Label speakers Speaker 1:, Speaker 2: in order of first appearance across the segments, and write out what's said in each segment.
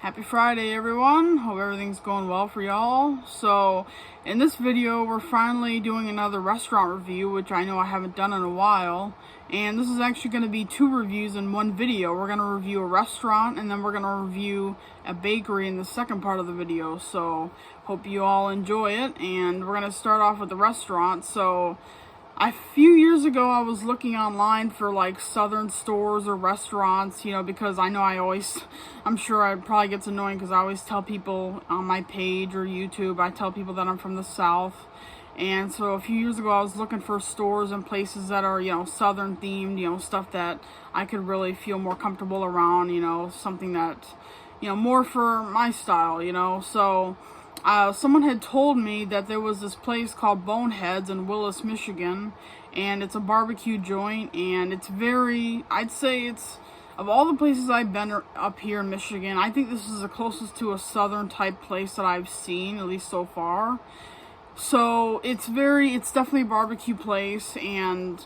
Speaker 1: Happy Friday, everyone. Hope everything's going well for y'all. So, in this video, we're finally doing another restaurant review, which I know I haven't done in a while. And this is actually going to be two reviews in one video. We're going to review a restaurant, and then we're going to review a bakery in the second part of the video. So, hope you all enjoy it. And we're going to start off with the restaurant. So, a few years ago, I was looking online for like southern stores or restaurants, because I know I'm sure it probably gets annoying because I always tell people on my page or YouTube, I tell people that I'm from the South. And so a few years ago, I was looking for stores and places that are, southern themed, stuff that I could really feel more comfortable around, something that, more for my style, So someone had told me that there was this place called Boneheads in Willis, Michigan, and it's a barbecue joint, and I'd say it's, of all the places I've been up here in Michigan, I think this is the closest to a southern type place that I've seen, at least so far. So it's definitely a barbecue place, and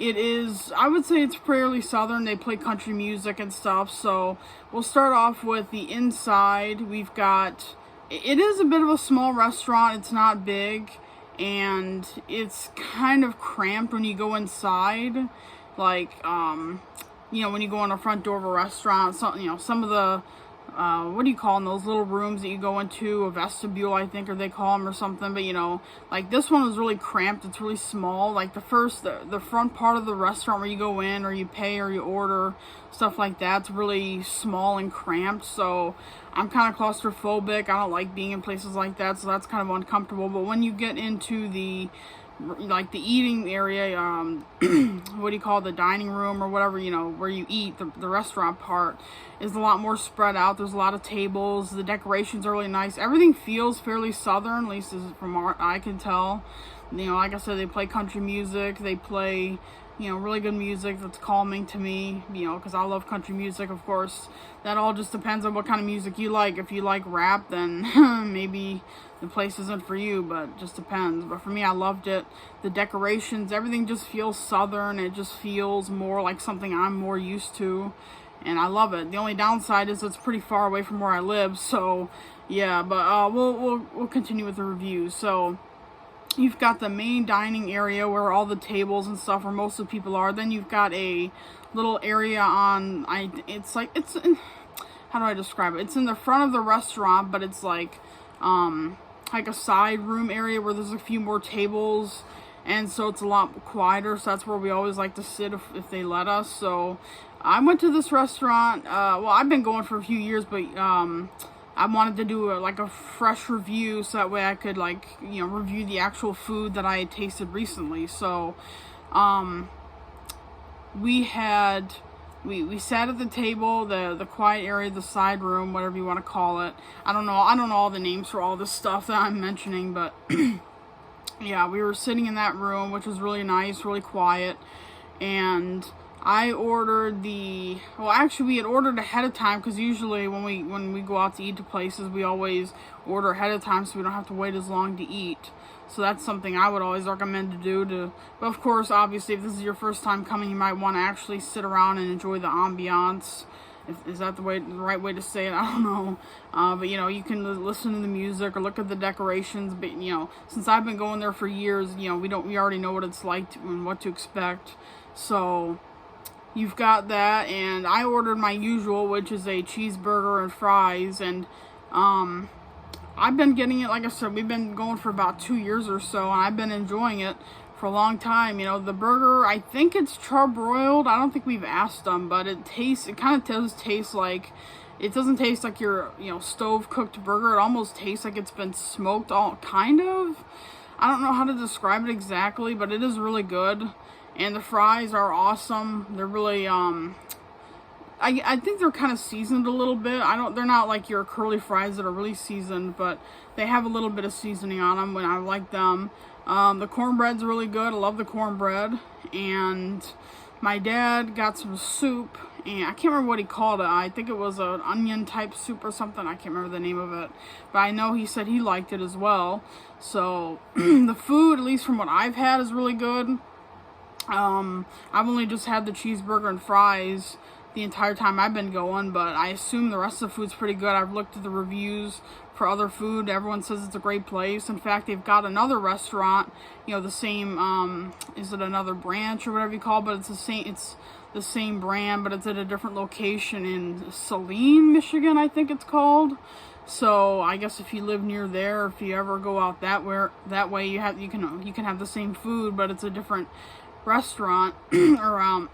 Speaker 1: I would say it's fairly southern. They play country music and stuff. So we'll start off with the inside. It is a bit of a small restaurant. It's not big, and it's kind of cramped when you go inside. Like, when you go on the front door of a restaurant, some of the, what do you call them, those little rooms that you go into, a vestibule, I think, or they call them or something, but, like, this one was really cramped. It's really small. Like, the front part of the restaurant where you go in, or you pay, or you order, stuff like that's really small and cramped, so I'm kind of claustrophobic. I don't like being in places like that, so that's kind of uncomfortable. But when you get into the eating area, what do you call it, the dining room or whatever, where you eat, the restaurant part is a lot more spread out. There's a lot of tables. The decorations are really nice. Everything feels fairly southern, at least from what I can tell. Like I said, they play country music. They play, really good music that's calming to me, because I love country music, of course. That all just depends on what kind of music you like. If you like rap, then maybe the place isn't for you, but it just depends. But for me, I loved it. The decorations, everything just feels southern. It just feels more like something I'm more used to, and I love it. The only downside is it's pretty far away from where I live, so yeah, but we'll continue with the review. So you've got the main dining area where all the tables and stuff, where most of the people are. Then you've got a little area how do I describe it? It's in the front of the restaurant, but it's like a side room area where there's a few more tables, and so it's a lot quieter. So that's where we always like to sit if they let us. So I went to this restaurant. I've been going for a few years, but I wanted to do a fresh review, so that way I could review the actual food that I had tasted recently. So we sat at the table, the quiet area, the side room, whatever you want to call it. I don't know all the names for all this stuff that I'm mentioning, but yeah, we were sitting in that room, which was really nice, really quiet. And I ordered we had ordered ahead of time, because usually when we go out to eat to places, we always order ahead of time so we don't have to wait as long to eat. So that's something I would always recommend to do. But of course, obviously, if this is your first time coming, you might want to actually sit around and enjoy the ambiance. Is that the right way to say it? I don't know. But you can listen to the music or look at the decorations. But since I've been going there for years, we already know what it's like and what to expect. So you've got that, and I ordered my usual, which is a cheeseburger and fries, and I've been getting it, like I said, we've been going for about 2 years or so, and I've been enjoying it for a long time. The burger, I think it's charbroiled. I don't think we've asked them, but it kind of does taste like, it doesn't taste like your, stove cooked burger. It almost tastes like it's been smoked, kind of. I don't know how to describe it exactly, but it is really good. And the fries are awesome. They're really, I think they're kind of seasoned a little bit. They're not like your curly fries that are really seasoned, but they have a little bit of seasoning on them, when I like them. The cornbread's really good. I love the cornbread. And my dad got some soup, and I can't remember what he called it. I think it was an onion type soup or something. I can't remember the name of it, but I know he said he liked it as well. So the food, at least from what I've had, is really good. I've only just had the cheeseburger and fries, the entire time I've been going, but I assume the rest of the food's pretty good. I've looked at the reviews for other food. Everyone says it's a great place. In fact, they've got another restaurant, you know, the same, is it another branch or whatever you call it, but it's the same brand, but it's at a different location in Saline, Michigan, I think it's called. So I guess if you live near there, if you ever go out that way, you can have the same food, but it's a different restaurant or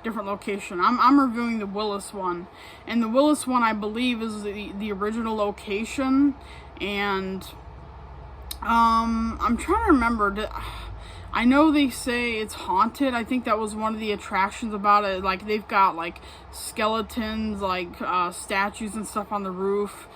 Speaker 1: different location. I'm reviewing the Willis one, and the Willis one I believe is the original location, and I'm trying to remember. I know they say it's haunted. I think that was one of the attractions about it. Like, they've got like skeletons, like statues and stuff on the roof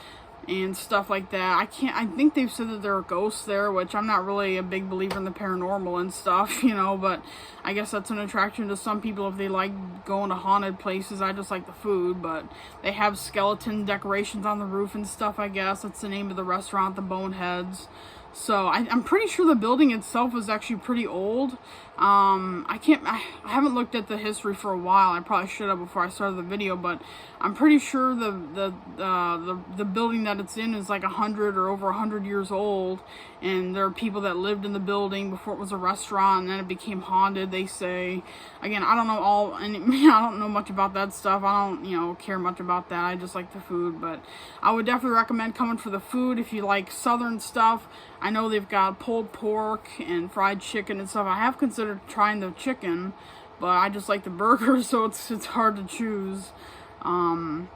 Speaker 1: and stuff like that. I think they've said that there are ghosts there, which I'm not really a big believer in the paranormal and stuff, you know, but I guess that's an attraction to some people if they like going to haunted places. I just like the food, but they have skeleton decorations on the roof and stuff, I guess. That's the name of the restaurant, the Boneheads. So I'm pretty sure the building itself is actually pretty old. I haven't looked at the history for a while. I probably should have before I started the video, but I'm pretty sure the building that it's in is like 100 or over 100 years old, and there are people that lived in the building before it was a restaurant, and then it became haunted, they say. Again, I don't know I don't know much about that stuff. I don't, you know, care much about that. I just like the food, but I would definitely recommend coming for the food if you like southern stuff. I know they've got pulled pork and fried chicken and stuff. I have considered trying the chicken, but I just like the burger, so it's hard to choose. I'm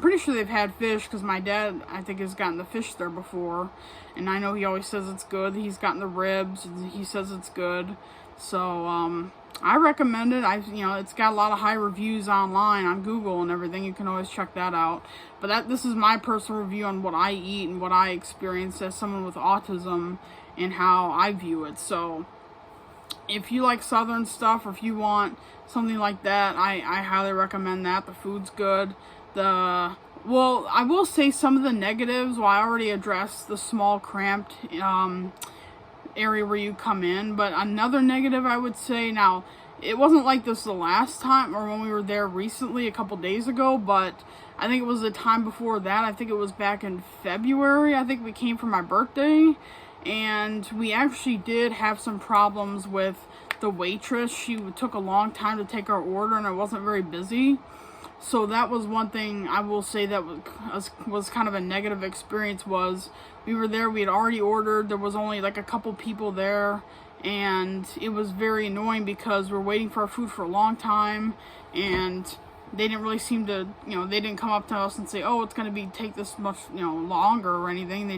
Speaker 1: pretty sure they've had fish, because my dad, I think, has gotten the fish there before, and I know he always says it's good. He's gotten the ribs, and he says it's good. So I recommend it. It's got a lot of high reviews online on Google and everything. You can always check that out. But this is my personal review on what I eat and what I experience as someone with autism and how I view it. So if you like southern stuff, or if you want something like that, I highly recommend that. The food's good. Well, I will say some of the negatives. Well, I already addressed the small, cramped area where you come in, but another negative I would say, now, it wasn't like this the last time, or when we were there recently, a couple days ago, but I think it was the time before that. I think it was back in February. I think we came for my birthday, and we actually did have some problems with the waitress. She took a long time to take our order, and it wasn't very busy. So that was one thing I will say that was kind of a negative experience. Was we were there, we had already ordered, there was only like a couple people there, and it was very annoying because we're waiting for our food for a long time, and they didn't really seem to, they didn't come up to us and say, oh, it's going to take this much, longer or anything.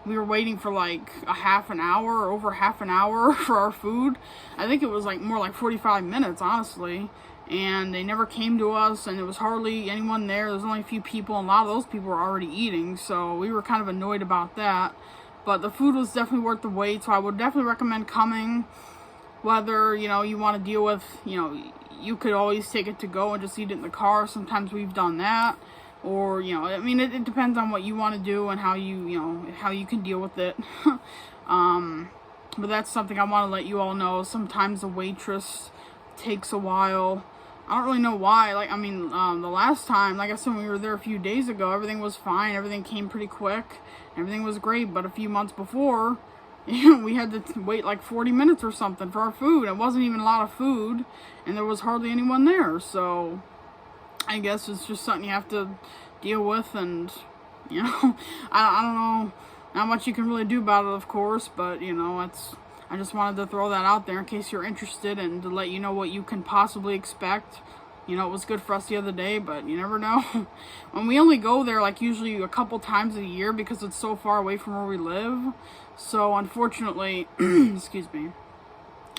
Speaker 1: We were waiting for like a half an hour, or over half an hour for our food. I think it was like more like 45 minutes, honestly. And they never came to us, and there was hardly anyone there. There was only a few people, and a lot of those people were already eating, so we were kind of annoyed about that. But the food was definitely worth the wait, so I would definitely recommend coming. Whether, you want to deal with, you could always take it to go and just eat it in the car. Sometimes we've done that. Or, it depends on what you want to do and how you can deal with it. But that's something I want to let you all know. Sometimes the waitress takes a while. I don't really know why. The last time, like I said, when we were there a few days ago, everything was fine. Everything came pretty quick. Everything was great. But a few months before, we had to wait like 40 minutes or something for our food. It wasn't even a lot of food, and there was hardly anyone there. So I guess it's just something you have to deal with, and I don't know, not much you can really do about it, of course, but I just wanted to throw that out there in case you're interested, and to let you know what you can possibly expect. It was good for us the other day, but you never know. And we only go there like usually a couple times a year because it's so far away from where we live. So unfortunately, excuse me,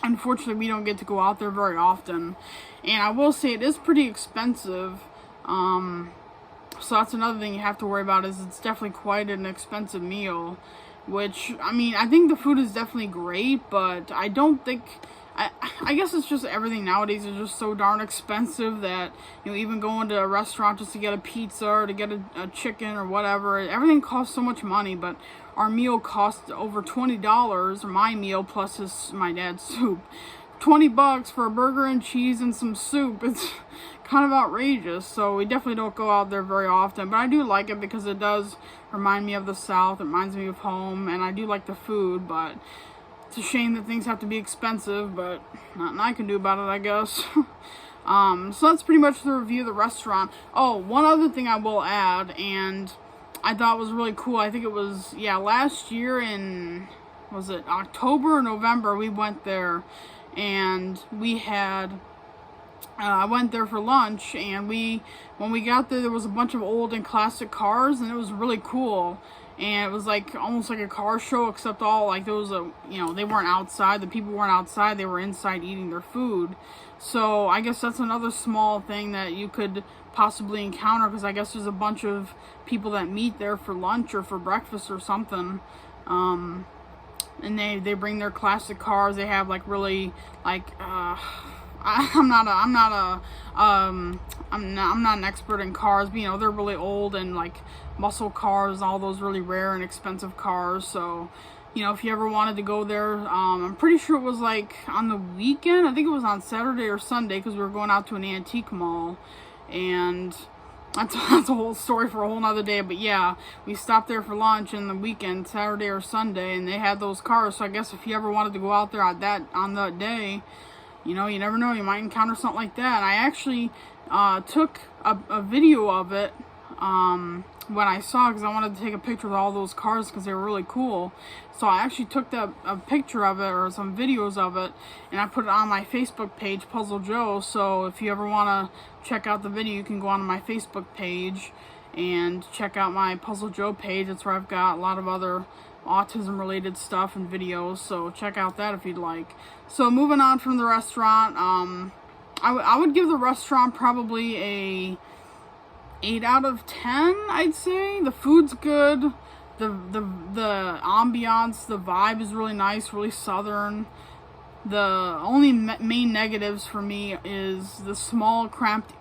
Speaker 1: unfortunately we don't get to go out there very often. And I will say it is pretty expensive. So that's another thing you have to worry about, is it's definitely quite an expensive meal. Which, I think the food is definitely great, but I don't think, I guess it's just everything nowadays is just so darn expensive that, even going to a restaurant just to get a pizza or to get a chicken or whatever, everything costs so much money. But our meal cost over $20, or my meal plus my dad's soup. $20 for a burger and cheese and some soup. It's kind of outrageous. So we definitely don't go out there very often, but I do like it because it does remind me of the South. It reminds me of home, and I do like the food, but it's a shame that things have to be expensive, but nothing I can do about it, I guess. So that's pretty much the review of the restaurant. Oh, one other thing I will add, and I thought was really cool. I think it was, yeah, last year in, was it October or November, we went there, and we had, I went there for lunch, and when we got there was a bunch of old and classic cars, and it was really cool. And it was like almost like a car show, except all like there was they weren't outside. The people weren't outside. They were inside eating their food. So I guess that's another small thing that you could possibly encounter, because I guess there's a bunch of people that meet there for lunch or for breakfast or something. And they bring their classic cars. They have like really like I'm not an expert in cars, but they're really old and like muscle cars, all those really rare and expensive cars. So, if you ever wanted to go there, I'm pretty sure it was like on the weekend. I think it was on Saturday or Sunday, because we were going out to an antique mall, and that's a whole story for a whole nother day. But yeah, we stopped there for lunch in the weekend, Saturday or Sunday, and they had those cars. So I guess if you ever wanted to go out there on that day, you never know, you might encounter something like that. And I actually took a video of it when I saw it, because I wanted to take a picture of all those cars because they were really cool. So I actually took a picture of it, or some videos of it, and I put it on my Facebook page, Puzzle Joe. So if you ever want to check out the video, you can go on my Facebook page and check out my Puzzle Joe page. That's where I've got a lot of other autism related stuff and videos, so check out that if you'd like. So moving on from the restaurant, I would give the restaurant probably a 8 out of 10, I'd say. The food's good, the ambiance, the vibe is really nice, really southern. The only main negatives for me is the small cramped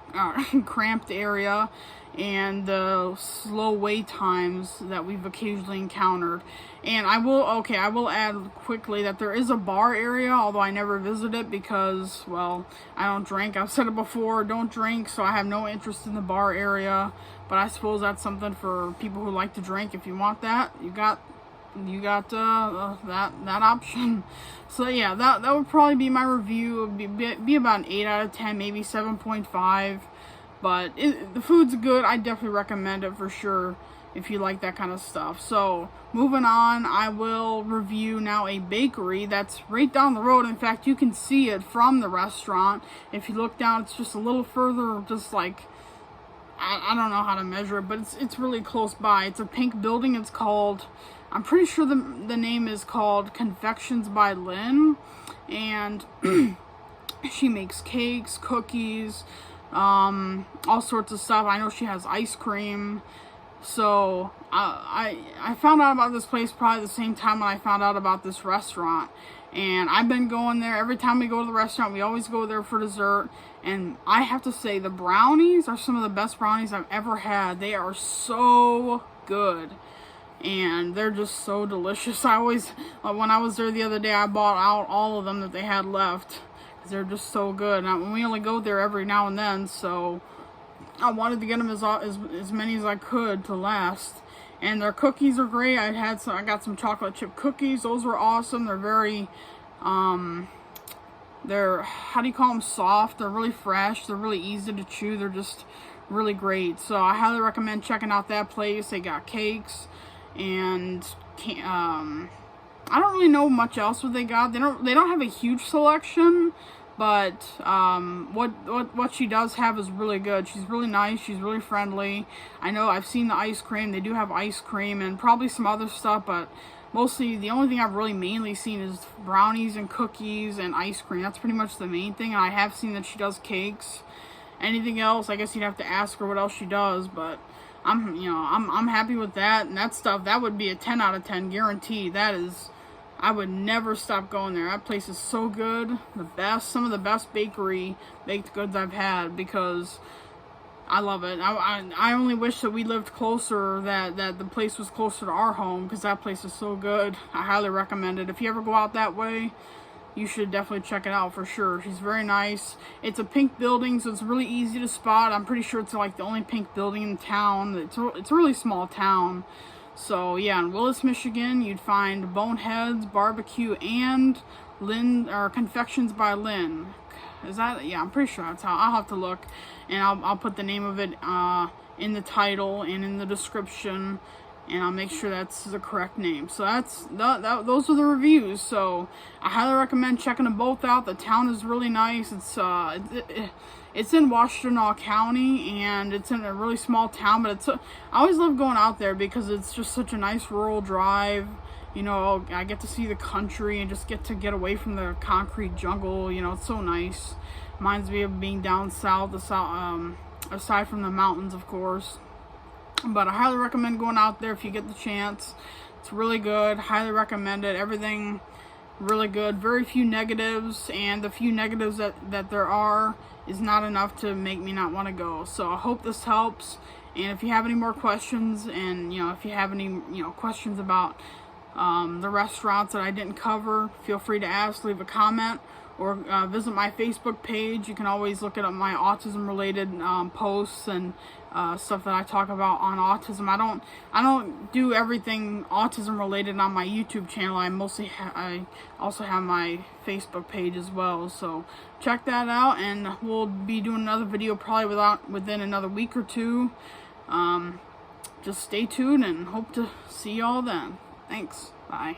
Speaker 1: area and the slow wait times that we've occasionally encountered. And I will add quickly that there is a bar area, although I never visit it because, well, I don't drink. I've said it before, don't drink, so I have no interest in the bar area. But I suppose that's something for people who like to drink. If you want that, you got that option. So yeah, that would probably be my review. It would be about an 8 out of 10, maybe 7.5. But the food's good. I definitely recommend it for sure if you like that kind of stuff. So moving on, I will review now a bakery that's right down the road. In fact, you can see it from the restaurant. If you look down, it's just a little further, just like, I don't know how to measure it, but it's really close by. It's a pink building. It's called, I'm pretty sure the name is called Confections by Lynn. And she makes cakes, cookies, all sorts of stuff. I know she has ice cream. So I found out about this place probably the same time when I found out about this restaurant, and I've been going there every time we go to the restaurant. We always go there for dessert, and I have to say the brownies are some of the best brownies I've ever had. They are so good, and they're just so delicious. I always, when I was there the other day, I bought out all of them that they had left. They're just so good. And we only go there every now and then, so I wanted to get them as many as I could to last. And their cookies are great. I got some chocolate chip cookies. Those were awesome. They're very, they're, how do you call them, soft. They're really fresh. They're really easy to chew. They're just really great. So I highly recommend checking out that place. They got cakes and I don't really know much else what they got. They don't have a huge selection, but what she does have is really good. She's really nice. She's really friendly. I know I've seen the ice cream. They do have ice cream and probably some other stuff, but mostly the only thing I've really mainly seen is brownies and cookies and ice cream. That's pretty much the main thing. And I have seen that she does cakes. Anything else, I guess you'd have to ask her what else she does, but I'm happy with that. And that stuff, that would be a 10 out of 10 guaranteed. That is, I would never stop going there. That place is so good. The best, some of the best bakery baked goods I've had, because I love it. I only wish that we lived closer, that the place was closer to our home, because that place is so good. I highly recommend it. If you ever go out that way, you should definitely check it out for sure. She's very nice. It's a pink building, so it's really easy to spot. I'm pretty sure it's like the only pink building in town. It's a really small town. So yeah, in Willis, Michigan, you'd find Boneheads Barbecue and Confections by Lynn. Is that? Yeah, I'm pretty sure that's how. I'll have to look, and I'll put the name of it in the title and in the description, and I'll make sure that's the correct name. So those are the reviews. So I highly recommend checking them both out. The town is really nice. It's in Washtenaw County, and it's in a really small town. But I always love going out there because it's just such a nice rural drive. You know, I get to see the country and just get away from the concrete jungle. You know, it's so nice. Reminds me of being down south, aside from the mountains, of course. But I highly recommend going out there if you get the chance. It's really good. Highly recommend it. Everything really good. Very few negatives, and the few negatives that there are is not enough to make me not want to go. So I hope this helps. And if you have any more questions, and if you have any questions about the restaurants that I didn't cover, feel free to ask, leave a comment, or visit my Facebook page. You can always look at my autism related posts and stuff that I talk about on autism. I don't do everything autism related on my YouTube channel. I also have my Facebook page as well. So check that out, and we'll be doing another video probably within another week or two. Just stay tuned, and hope to see y'all then. Thanks. Bye.